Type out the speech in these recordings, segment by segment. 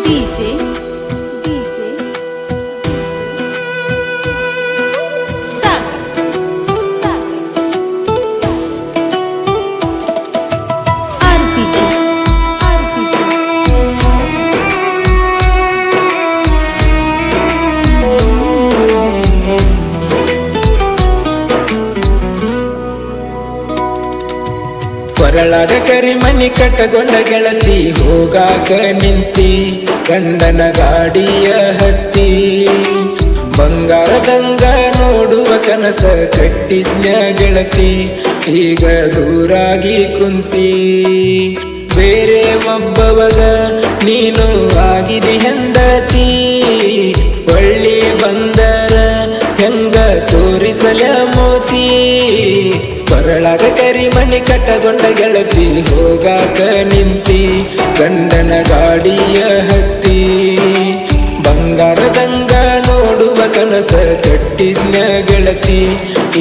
DJ ಕೊರಳಾಗ ಕರಿಮನಿ ಕಟ್ಟಗೊಂಡ ಗೆಳತಿ ಹೋಗಾಕ ನಿಂತಿ ಗಂಡನ ಗಾಡಿಯ ಹತ್ತಿ ಬಂಗಾರದಂಗ ನೋಡುವ ಕನಸ ಕಟ್ಟಿದ್ನ ಗೆಳತಿ ಈಗ ದೂರಾಗಿ ಕುಂತಿ ಬೇರೆ ಒಬ್ಬವಗ ನೀನು ಆಗಿದಿ ಹೆಂಡತಿ ಒಳ್ಳಿ ಬಂದರ ಹೆಂಗ ತೋರಿಸಲ ಮೋತಿ ಕೊರಳಾಗ ಕರಿಮನಿ ಕಟ್ಟಗೊಂಡ ಗೆಳತಿ ಹೋಗಾಕ ನಿಂತಿ ಗಂಡನ ಗಾಡಿಯ ಹತ್ತಿ ಬಂಗಾರದಂಗ ನೋಡುವ ಕನಸ ಕಟ್ಟಿದ್ನ ಗೆಳತಿ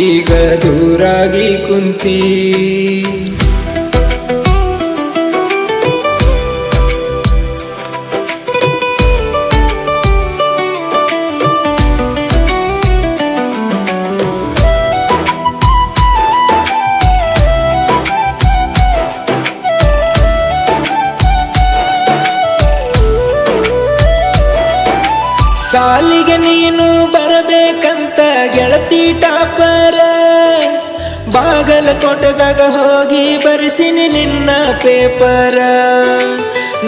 ಈಗ ದೂರಾಗಿ ಕುಂತಿ ಸಾಲಿಗೆ ನೀನು ಬರಬೇಕಂತ ಗೆಳತಿ ಟಾಪರ ಬಾಗಲಕೋಟದಾಗ ಹೋಗಿ ಬರೆಸಿನಿ ನಿನ್ನ ಪೇಪರ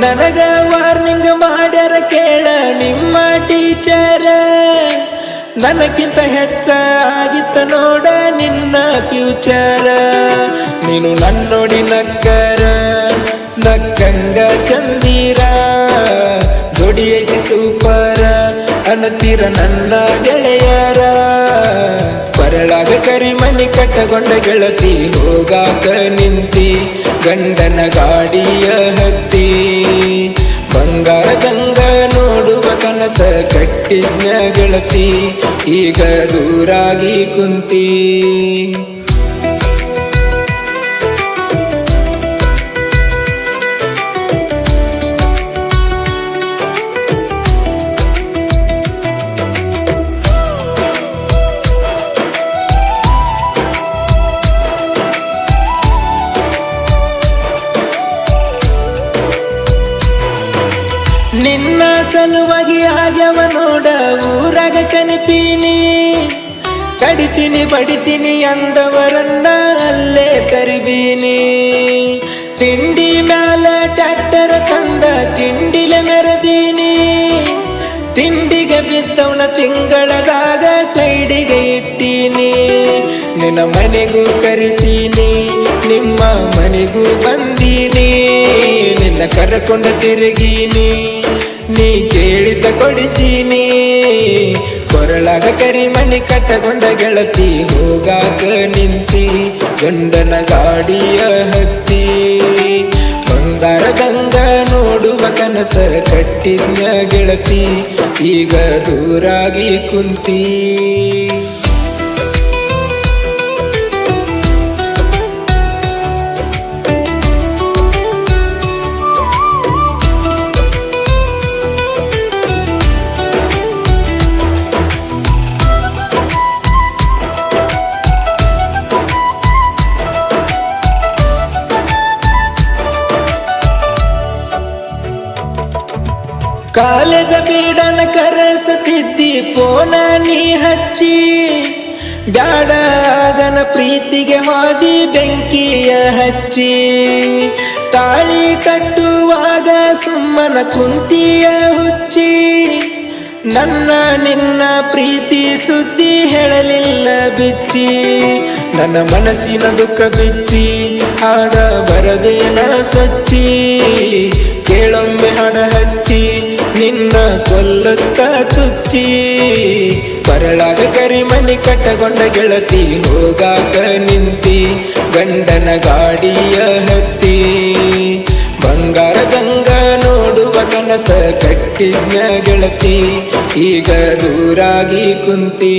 ನನಗ ವಾರ್ನಿಂಗ್ ಮಾಡ್ಯಾರ ಕೇಳ ನಿಮ್ಮ ಟೀಚರ ನನಗಿಂತ ಹೆಚ್ಚ ಆಗಿತ್ತ ನೋಡ ನಿನ್ನ ಫ್ಯೂಚರ ನೀನು ನನ್ನೋಡಿ ನಕ್ಕರ ನಕ್ಕಂಗ ಚಂದೀರ ಜೋಡಿಯೈತಿ ಸೂಪರ ಅನ್ನತೀರ ನನ್ನ ಗೆಳೆಯರ ಕೊರಳಾಗ ಕರಿಮನಿ ಕಟ್ಟಗೊಂಡ ಗೆಳತಿ ಹೋಗಾಕ ನಿಂತಿ ಗಂಡನ ಗಾಡಿಯ ಹತ್ತಿ ಬಂಗಾರದಂಗ ನೋಡುವ ಕನಸ ಕಟ್ಟಿದ್ನ ಗೆಳತಿ ಈಗ ದೂರಾಗಿ ಕುಂತಿ ನಿನ್ನ ಸಲುವಾಗಿ ಆಗ್ಯವ ನೋಡ ಊರಾಗ ಕನಿಪೀನಿ ಕಡಿತೀನಿ ಬಡಿತೀನಿ ಅಂದವರನ್ನ ಅಲ್ಲೇ ಕರಿಬೀನಿ ತಿಂಡಿ ಮ್ಯಾಲ ಟ್ಯಾಕ್ಟರ್ ತಂದ ತಿಂಡಿಲೆ ಮೆರದೀನಿ ತಿಂಡಿಗೆ ಬಿದ್ದವನ ತಿಂಗಳದಾಗ ಸೈಡಿಗೆ ಇಟ್ಟೀನಿ ನಿನ್ನ ಮನೆಗೂ ಕರೆಸೀನಿ ನಿಮ್ಮ ಮನೆಗೂ ಬಂದೀನಿ ನಿನ್ನ ಕರ್ಕೊಂಡು ತಿರುಗೀನಿ ನೀ ಕೇಳಿದ ಕೊಡಿಸೀನಿ ಕೊರಳಾಗ ಕರಿಮನಿ ಕಟ್ಟಗೊಂಡ ಗೆಳತಿ ಹೋಗಾಕ ನಿಂತಿ ಗಂಡನ ಗಾಡಿಯ ಹತ್ತಿ ಬಂಗಾರದಂಗ ನೋಡುವ ಕನಸ ಕಟ್ಟಿದ್ನ ಗೆಳತಿ ಈಗ ದೂರಾಗಿ ಕುಂತಿ ಕಾಲೇಜ ಬೀಡನ ಕರೆಸತಿದ್ದಿ ಪೋನ ನೀ ಹಚ್ಚಿ ಬ್ಯಾಡ ಆಗನ ಪ್ರೀತಿಗೆ ಹೋದಿ ಬೆಂಕಿಯ ಹಚ್ಚಿ ತಾಳಿ ಕಟ್ಟುವಾಗ ಸುಮ್ಮನ ಕುಂತಿಯ ಹುಚ್ಚಿ ನನ್ನ ನಿನ್ನ ಪ್ರೀತಿ ಸುದ್ದಿ ಹೇಳಲಿಲ್ಲ ಬಿಚ್ಚಿ ನನ್ನ ಮನಸ್ಸಿನ ದುಃಖ ಬಿಚ್ಚಿ ಹಾಡ ಬರದೇನ ಸಚ್ಚಿ ಕೇಳೊಮ್ಮೆ ಹಾಡ ಹಚ್ಚಿ ನಿನ್ನ ಕೊಲ್ಲತ್ತ ಚುಚ್ಚಿ ಕೊರಳಾಗ ಕರಿಮನಿ ಕಟ್ಟಗೊಂಡ ಗೆಳತಿ ಹೋಗಾಕ ನಿಂತಿ ಗಂಡನ ಗಾಡಿಯ ಹತ್ತಿ ಬಂಗಾರದಂಗ ನೋಡುವ ಕನಸ ಕಟ್ಟಿದ್ನ ಗೆಳತಿ ಈಗ ದೂರಾಗಿ ಕುಂತಿ